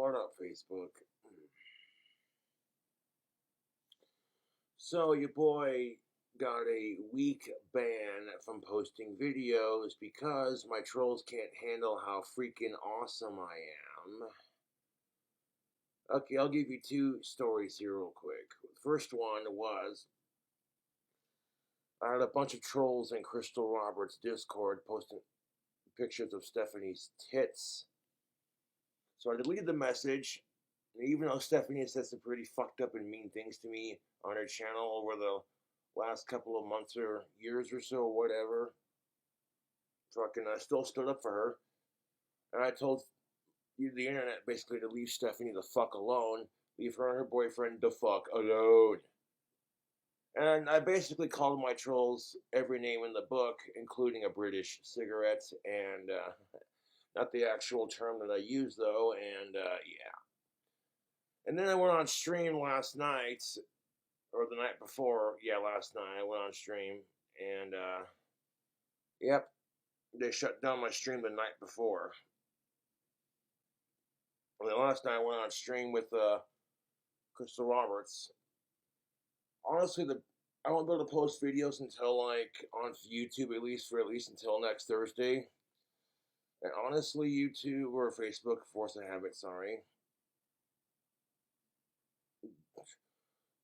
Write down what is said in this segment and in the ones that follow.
What up, Facebook? So, your boy got a week ban from posting videos because my trolls can't handle how freaking awesome I am. Okay, I'll give you two stories here real quick. The first one was I had a bunch of trolls in Crystal Roberts' Discord posting pictures of Stephanie's tits. So I deleted the message, even though Stephanie said some pretty fucked up and mean things to me on her channel over the last couple of months or years or so, whatever. Fucking, I still stood up for her. And I told the internet basically to leave Stephanie the fuck alone. Leave her and her boyfriend the fuck alone. And I basically called my trolls every name in the book, including a British cigarette, and not the actual term that I use though, and yeah. And then I went on stream last night, or the night before, yeah, last night I went on stream, and yep, they shut down my stream the night before. And then last night I went on stream with Crystal Roberts. Honestly, I won't be able to post videos until like on YouTube at least until next Thursday. And honestly, YouTube or Facebook, force of habit, sorry.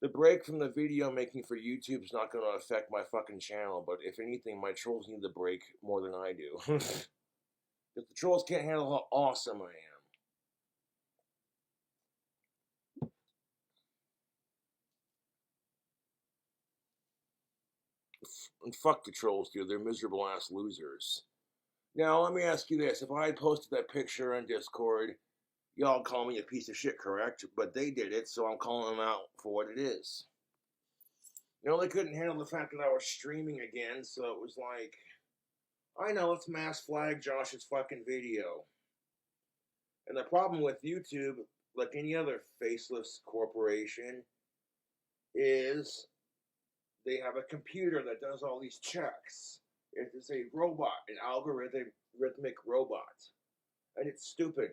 The break from the video making for YouTube is not going to affect my fucking channel, but if anything, my trolls need the break more than I do. If the trolls can't handle how awesome I am. And fuck the trolls, dude. They're miserable ass losers. Now, let me ask you this. If I had posted that picture on Discord, y'all call me a piece of shit, correct? But they did it, so I'm calling them out for what it is. You know, they couldn't handle the fact that I was streaming again, so it was like, I know, let's mass flag Josh's fucking video. And the problem with YouTube, like any other faceless corporation, is they have a computer that does all these checks. It's a robot, an algorithmic robot. And it's stupid.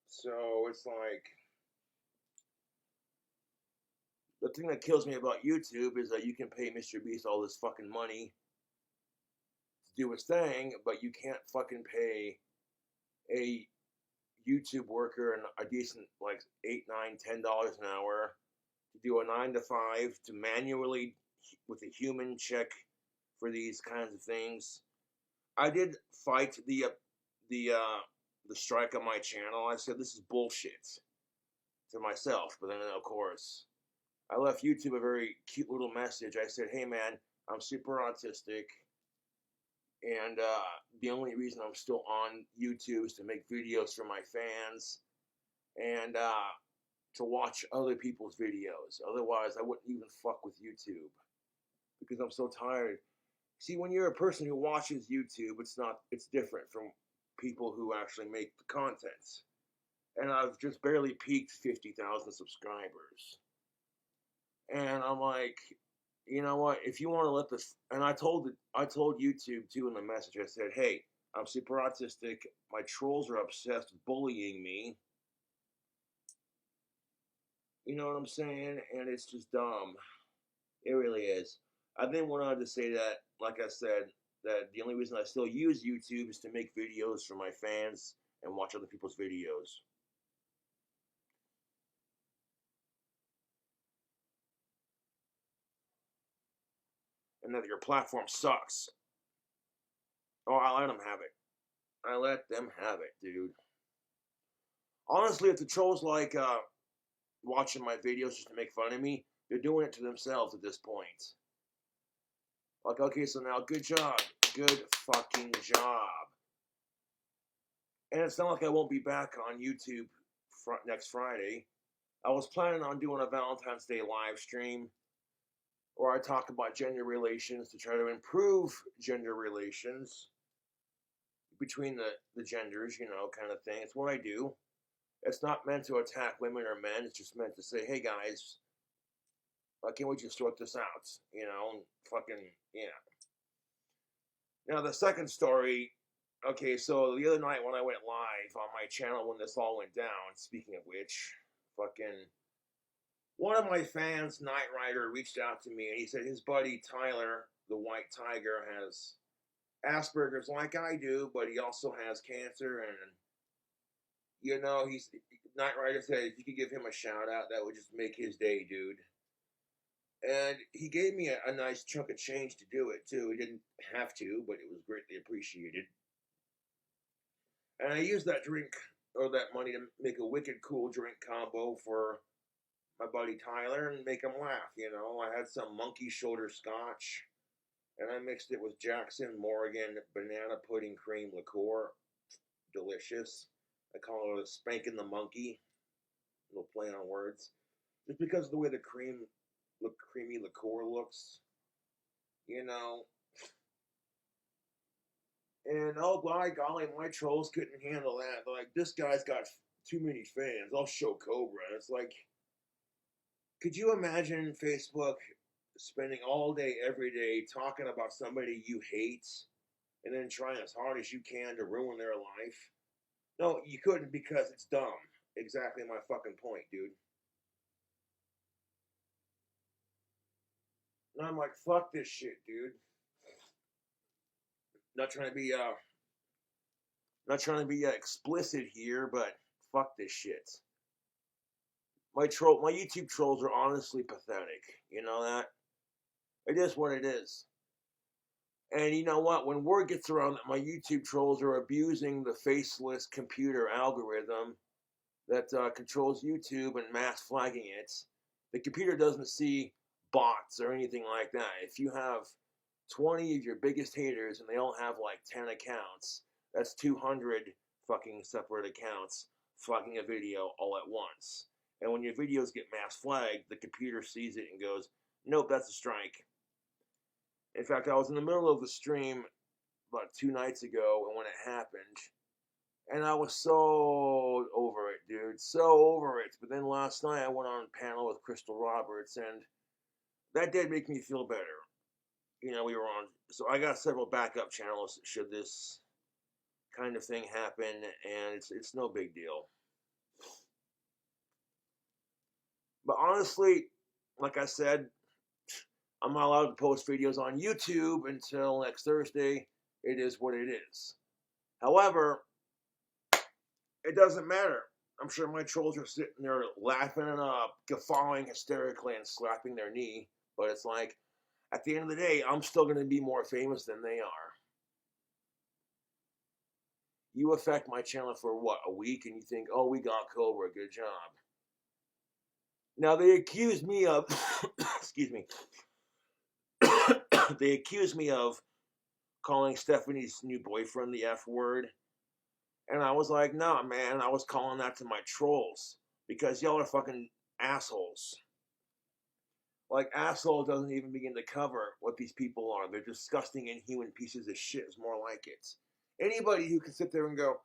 So it's like, the thing that kills me about YouTube is that you can pay Mr. Beast all this fucking money to do his thing, but you can't fucking pay a YouTube worker a decent like $8, $9, $10 an hour to do a 9 to 5 to manually with a human check for these kinds of things. I did fight the strike on my channel. I said this is bullshit to myself, but then of course I left YouTube a very cute little message. I said, hey man, I'm super autistic, and the only reason I'm still on YouTube is to make videos for my fans and to watch other people's videos. Otherwise, I wouldn't even fuck with YouTube because I'm so tired. See, when you're a person who watches YouTube, it's different from people who actually make the content. And I've just barely peaked 50,000 subscribers. And I'm like, you know what? If you want to let this, and I told YouTube too in the message. I said, hey, I'm super autistic. My trolls are obsessed with bullying me. You know what I'm saying? And it's just dumb. It really is. I then went on to say that, like I said, that the only reason I still use YouTube is to make videos for my fans and watch other people's videos. And that your platform sucks. Oh, I let them have it. I let them have it, dude. Honestly, if the trolls like watching my videos just to make fun of me, they're doing it to themselves at this point. Like, okay, so now, good job. Good fucking job. And it's not like I won't be back on YouTube next Friday. I was planning on doing a Valentine's Day live stream where I talk about gender relations to try to improve gender relations between the genders, you know, kind of thing. It's what I do. It's not meant to attack women or men. It's just meant to say, hey guys, why can't we just sort this out? You know, fucking, yeah. Now the second story, okay, so the other night when I went live on my channel when this all went down, speaking of which, fucking one of my fans, Knight Rider, reached out to me and he said his buddy Tyler, the White Tiger, has Asperger's like I do, but he also has cancer. And, you know, Knight Rider said if you could give him a shout out, that would just make his day, dude. And he gave me a nice chunk of change to do it, too. He didn't have to, but it was greatly appreciated. And I used that drink, or that money, to make a wicked cool drink combo for my buddy Tyler and make him laugh, you know. I had some monkey shoulder scotch, and I mixed it with Jackson Morgan banana pudding cream liqueur. Delicious. I call it a spanking the monkey. A little play on words. Just because of the way the creamy liqueur looks, you know. And oh by golly, my trolls couldn't handle that. They're like, this guy's got too many fans. I'll show Cobra. And it's like, could you imagine Facebook spending all day, every day talking about somebody you hate and then trying as hard as you can to ruin their life? No, you couldn't because it's dumb. Exactly my fucking point, dude. And I'm like, fuck this shit, dude. Not trying to be explicit here, but fuck this shit. My YouTube trolls are honestly pathetic. You know that? It is what it is. And you know what? When word gets around that my YouTube trolls are abusing the faceless computer algorithm that controls YouTube and mass flagging it, the computer doesn't see bots or anything like that. If you have 20 of your biggest haters and they all have like 10 accounts, that's 200 fucking separate accounts flagging a video all at once. And when your videos get mass flagged, the computer sees it and goes, nope, that's a strike. In fact, I was in the middle of the stream about 2 nights ago, and when it happened, and I was so over it, dude, so over it. But then last night I went on a panel with Crystal Roberts, and that did make me feel better. You know, we were on, so I got several backup channels should this kind of thing happen, and it's no big deal. But honestly, like I said, I'm not allowed to post videos on YouTube until next Thursday. It is what it is. However, it doesn't matter. I'm sure my trolls are sitting there laughing and guffawing hysterically and slapping their knee. But it's like, at the end of the day, I'm still going to be more famous than they are. You affect my channel for what, a week, and you think, oh, we got Cobra, good job. Now, they accuse me of, excuse me, they accuse me of calling Stephanie's new boyfriend the F word. And I was like, nah, man, I was calling that to my trolls. Because y'all are fucking assholes. Like, asshole doesn't even begin to cover what these people are. They're disgusting, inhuman pieces of shit is more like it. Anybody who can sit there and go,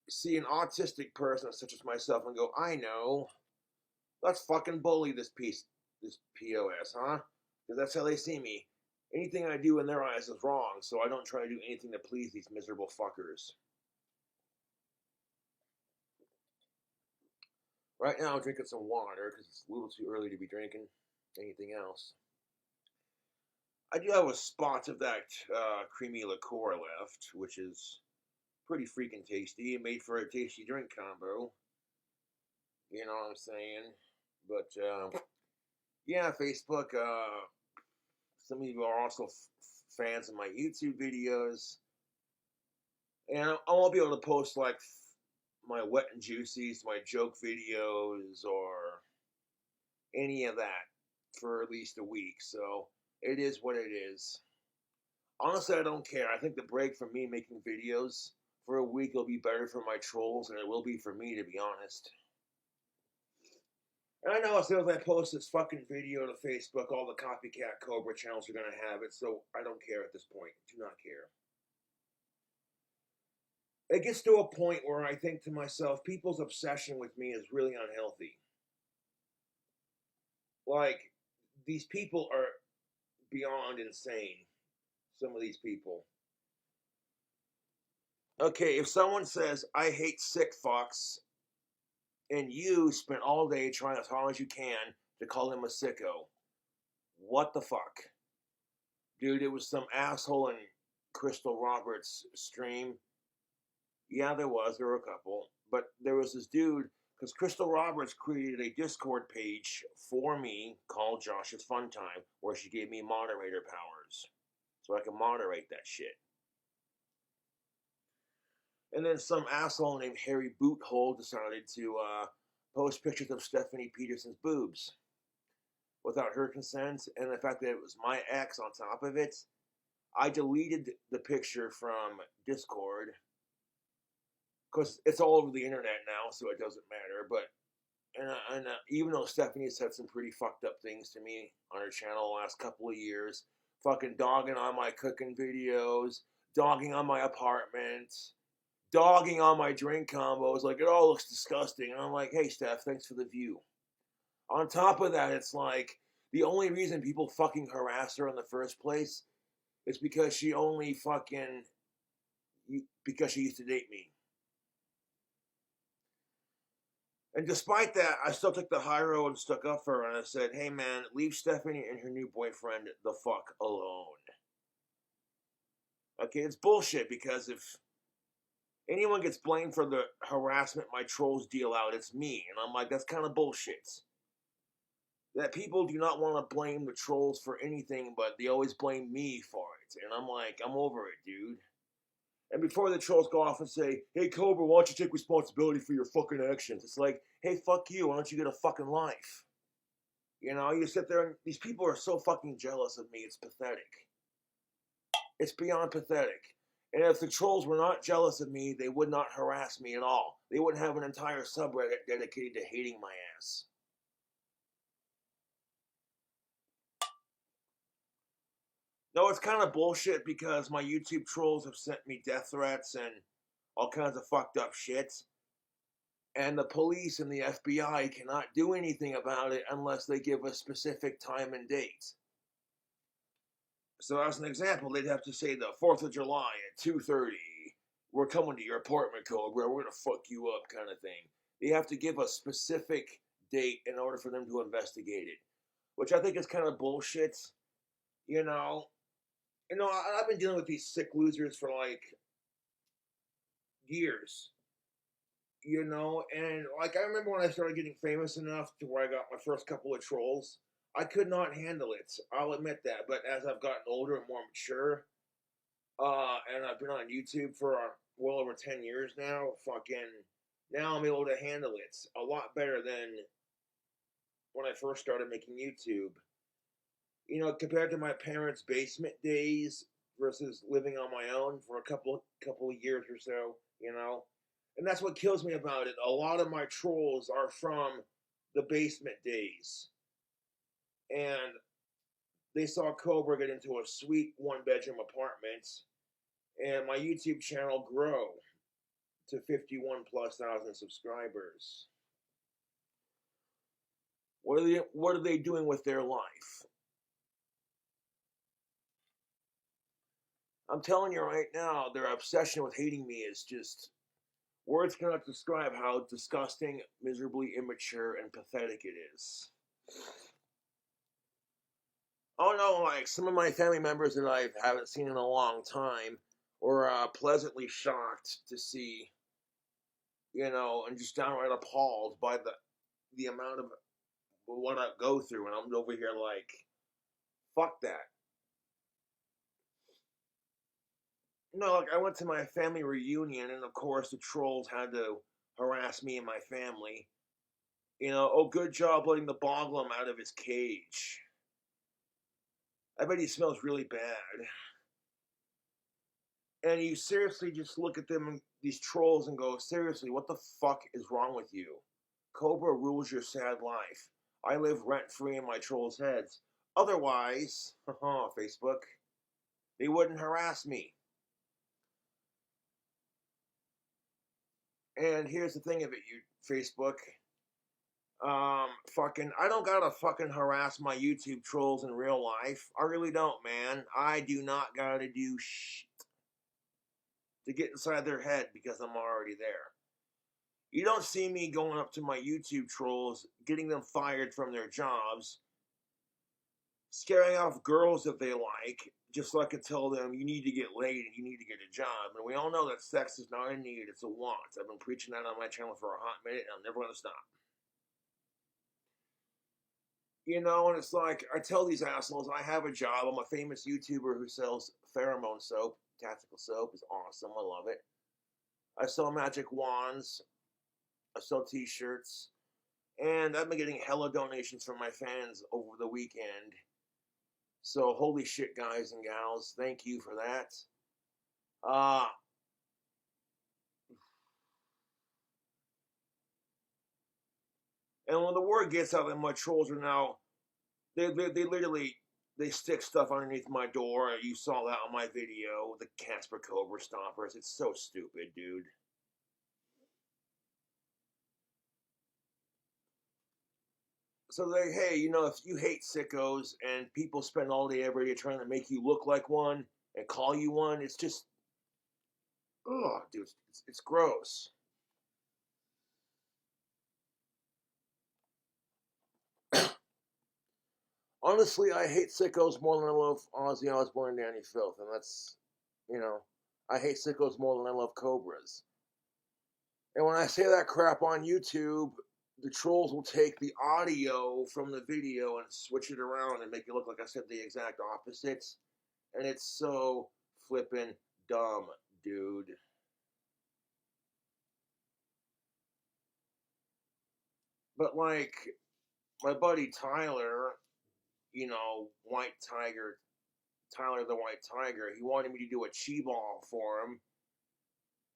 see an autistic person such as myself and go, I know, let's fucking bully this POS, huh? Because that's how they see me. Anything I do in their eyes is wrong, so I don't try to do anything to please these miserable fuckers. Right now I'm drinking some water because it's a little too early to be drinking anything else. I do have a spot of that creamy liqueur left, which is pretty freaking tasty. It made for a tasty drink combo. You know what I'm saying? But, yeah, Facebook, some of you are also fans of my YouTube videos. And I won't be able to post, like, my wet and juicies, my joke videos, or any of that for at least a week. So, it is what it is. Honestly, I don't care. I think the break from me making videos for a week will be better for my trolls than it will be for me, to be honest. And I know as soon as I post this fucking video to Facebook, all the copycat Cobra channels are going to have it, so I don't care at this point. Do not care. It gets to a point where I think to myself, people's obsession with me is really unhealthy. Like, these people are beyond insane. Some of these people. Okay, if someone says, I hate sick fucks, and you spent all day trying as hard as you can to call him a sicko, what the fuck? Dude, it was some asshole in Crystal Roberts' stream. Yeah, there were a couple. But there was this dude, because Crystal Roberts created a Discord page for me called Josh's Fun Time, where she gave me moderator powers. So I can moderate that shit. And then some asshole named Harry Boothole decided to post pictures of Stephanie Peterson's boobs without her consent, and the fact that it was my ex on top of it. I deleted the picture from Discord because it's all over the internet now, so it doesn't matter. But even though Stephanie has said some pretty fucked up things to me on her channel the last couple of years, fucking dogging on my cooking videos, dogging on my apartment, dogging on my drink combos, like it all looks disgusting. And I'm like, hey Steph, thanks for the view. On top of that, it's like the only reason people fucking harass her in the first place is because she only fucking because she used to date me. And despite that, I still took the high road and stuck up for her, and I said, hey man, leave Stephanie and her new boyfriend the fuck alone. Okay, it's bullshit, because if anyone gets blamed for the harassment my trolls deal out, it's me. And I'm like, that's kind of bullshit. That people do not want to blame the trolls for anything, but they always blame me for it. And I'm like, I'm over it, dude. And before the trolls go off and say, hey, Cobra, why don't you take responsibility for your fucking actions? It's like, hey, fuck you, why don't you get a fucking life? You know, you sit there and these people are so fucking jealous of me, it's pathetic. It's beyond pathetic. And if the trolls were not jealous of me, they would not harass me at all. They wouldn't have an entire subreddit dedicated to hating my ass. No, it's kind of bullshit because my YouTube trolls have sent me death threats and all kinds of fucked up shit. And the police and the FBI cannot do anything about it unless they give a specific time and date. So as an example, they'd have to say the 4th of July at 2:30. We're coming to your apartment, Cobra. We're going to fuck you up kind of thing. They have to give a specific date in order for them to investigate it. Which I think is kind of bullshit. You know, I've been dealing with these sick losers for like years. And like I remember when I started getting famous enough to where I got my first couple of trolls, I could not handle it. I'll admit that. But as I've gotten older and more mature, and I've been on YouTube for well over 10 years now, now I'm able to handle it a lot better than when I first started making YouTube. Compared to my parents' basement days versus living on my own for a couple of years or so, And that's what kills me about it. A lot of my trolls are from the basement days. And they saw Cobra get into a sweet 1-bedroom apartment, and my YouTube channel grow to 51,000+ subscribers. What are they doing with their life? I'm telling you right now, their obsession with hating me is just words cannot describe how disgusting, miserably immature, and pathetic it is. Oh no, like some of my family members that I haven't seen in a long time were pleasantly shocked to see, and just downright appalled by the amount of what I go through, and I'm over here like, fuck that. Like I went to my family reunion, and of course the trolls had to harass me and my family. Oh, good job letting the boglum out of his cage. I bet he smells really bad. And you seriously just look at them, these trolls, and go, seriously, what the fuck is wrong with you? Cobra rules your sad life. I live rent-free in my trolls' heads. Otherwise, Facebook, they wouldn't harass me. And here's the thing of it, you Facebook. I don't gotta fucking harass my YouTube trolls in real life. I really don't, man. I do not gotta do shit. to get inside their head because I'm already there. You don't see me going up to my YouTube trolls, getting them fired from their jobs, scaring off girls that they like, just so I can tell them you need to get laid and you need to get a job. And we all know that sex is not a need, it's a want. I've been preaching that on my channel for a hot minute and I'm never going to stop. You know, and it's like, I tell these assholes, I have a job. I'm a famous YouTuber who sells pheromone soap. Tactical soap is awesome. I love it. I sell magic wands. I sell t-shirts. And I've been getting hella donations from my fans over the weekend. So, holy shit, guys and gals. Thank you for that. And when the word gets out that my trolls are now, they literally, they stick stuff underneath my door. You saw that on my video, the Casper Cobra Stompers. It's so stupid, dude. So they, hey, you know, if you hate sickos and people spend all day every day trying to make you look like one and call you one, it's just, ugh, dude, it's gross. Honestly, I hate sickos more than I love Ozzy Osbourne and Danny Filth, and that's, you know, I hate sickos more than I love cobras. And when I say that crap on YouTube, the trolls will take the audio from the video and switch it around and make it look like I said the exact opposites. And it's so flippin' dumb, dude. But like, my buddy Tyler, you know, White Tiger, Tyler the White Tiger, he wanted me to do a chi ball for him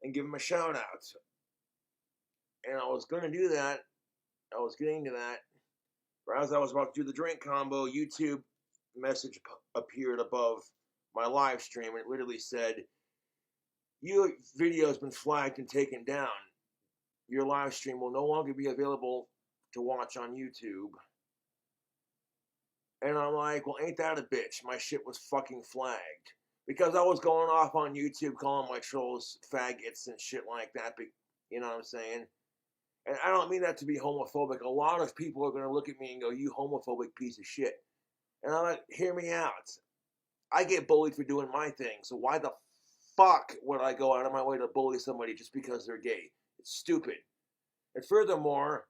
and give him a shout out. And I was gonna do that. I was getting to that. But as I was about to do the drink combo, YouTube message appeared above my live stream, and it literally said, "Your video has been flagged and taken down. Your live stream will no longer be available to watch on YouTube." And I'm like, well, ain't that a bitch? My shit was fucking flagged. Because I was going off on YouTube calling my trolls faggots and shit like that. But, you know what I'm saying? And I don't mean that to be homophobic. A lot of people are going to look at me and go, you homophobic piece of shit. And I'm like, hear me out. I get bullied for doing my thing. So why the fuck would I go out of my way to bully somebody just because they're gay? It's stupid. And furthermore,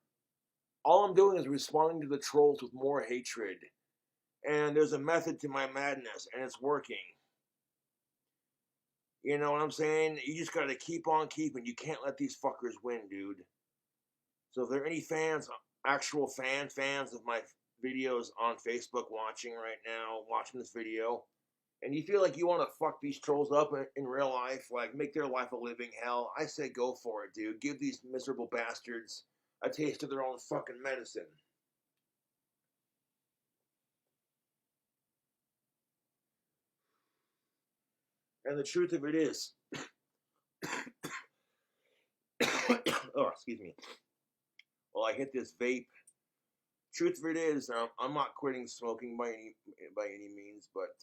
all I'm doing is responding to the trolls with more hatred. And there's a method to my madness, and it's working. You know what I'm saying? You just gotta keep on keeping. You can't let these fuckers win, dude. So if there are any fans, actual fans of my videos on Facebook watching right now, watching this video, and you feel like you want to fuck these trolls up in real life, like make their life a living hell, I say go for it, dude. Give these miserable bastards a taste of their own fucking medicine. And the truth of it is, oh, excuse me. Well, I hit this vape. Truth of it is, I'm not quitting smoking by any means, but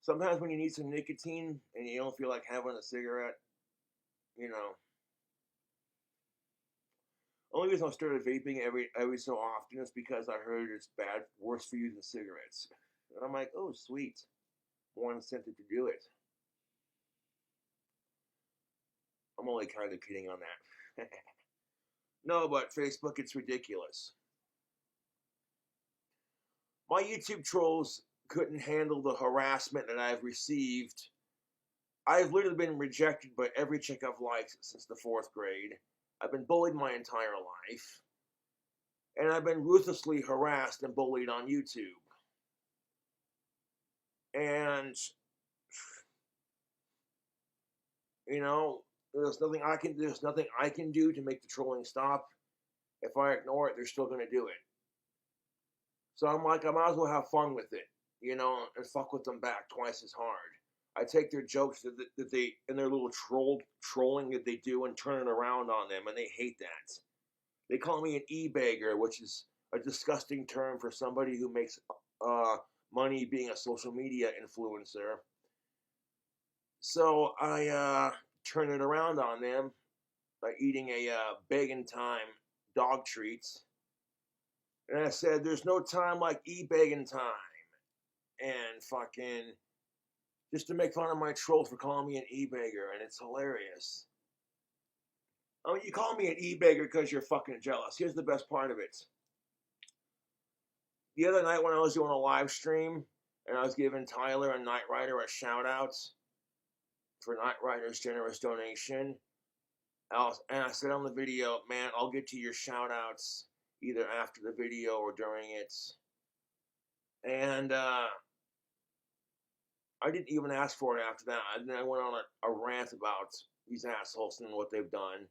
sometimes when you need some nicotine and you don't feel like having a cigarette, you know. Only reason I started vaping every so often is because I heard it's bad, worse for you than cigarettes. And I'm like, oh, sweet. More incentive to do it. I'm only kind of kidding on that. No, but Facebook, it's ridiculous. My YouTube trolls couldn't handle the harassment that I've received. I've literally been rejected by every chick I've liked since the 4th grade. I've been bullied my entire life. And I've been ruthlessly harassed and bullied on YouTube. And, you know, there's nothing I can do to make the trolling stop. If I ignore it, they're still going to do it. So I'm like, I might as well have fun with it, you know, and fuck with them back twice as hard. I take their jokes that they, and their little trolling that they do and turn it around on them, and they hate that. They call me an e-bagger, which is a disgusting term for somebody who makes money being a social media influencer. So I turn it around on them by eating a begging time dog treats. And I said, there's no time like e-begging time. And fucking, just to make fun of my trolls for calling me an e-beggar, and it's hilarious. I mean, you call me an e-beggar because you're fucking jealous. Here's the best part of it. The other night when I was doing a live stream, and I was giving Tyler and Knight Rider a shout out for Knight Rider's generous donation, and I said on the video, man, I'll get to your shout outs either after the video or during it. And I didn't even ask for it after that. And then I went on a rant about these assholes and what they've done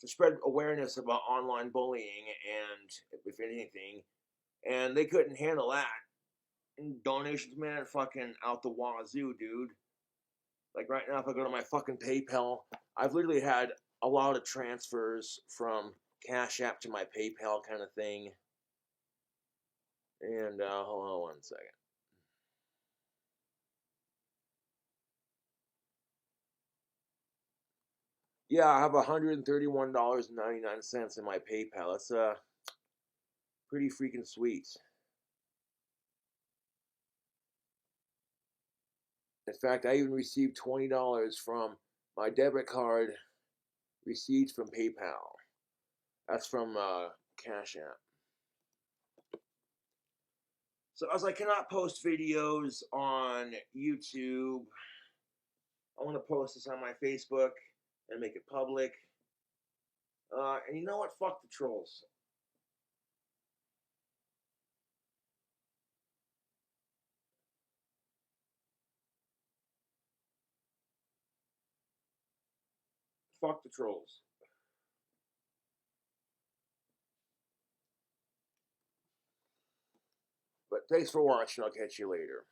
to spread awareness about online bullying and, if anything, and they couldn't handle that. And donations, man, fucking out the wazoo, dude. Like right now, if I go to my fucking PayPal, I've literally had a lot of transfers from Cash App to my PayPal kind of thing. And hold on one second. Yeah, I have $131.99 in my PayPal. That's pretty freaking sweet. In fact, I even received $20 from my debit card receipts from PayPal. That's from Cash App. So as I cannot post videos on YouTube, I want to post this on my Facebook and make it public. And you know what? Fuck the trolls. Fuck the trolls. But thanks for watching. I'll catch you later.